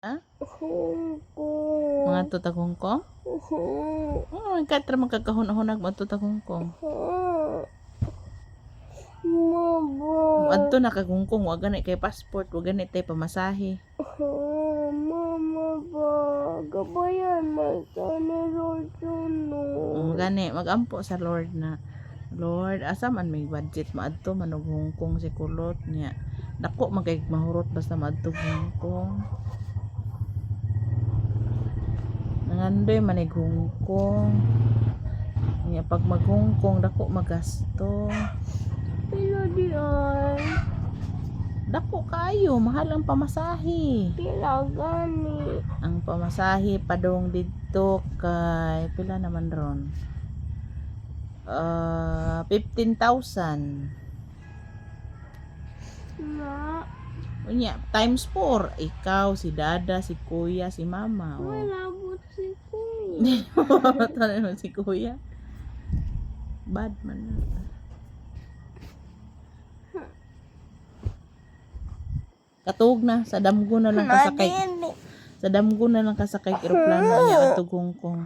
Ha? Hong Kong. Mga tuta Hong Kong? Oh, katra magkakahunahunag mga tuta Hong Kong. Mama. Adto na kag Hong Kong, wa gani kay passport, wa gani tay pamasahe. Mama ba, gabayan man sana Lord Gani magampo sa Lord na Lord, asa man may budget maadto manog Hong Kong si kulot niya. Dako man kay mahurot basta maadto Hong Kong. Nangandoy man ig Hong Kong. Niya pag mag Hong Kong dako magasto. Pila di ay. Dako kayo, mahal ang pamasahe. Pila gani. Ang pamasahe padong didto kay pila naman ron? 15,000. Na. Unya, times 4. Ikaw, si Dada, si Kuya, si Mama. Oh. Malabot si Kuya. Hindi mo naman si Kuya. Bad man na. Katug na, sa damgo na lang kasakay. Sa damgo na lang kasakay eroplano niya at Hong Kong.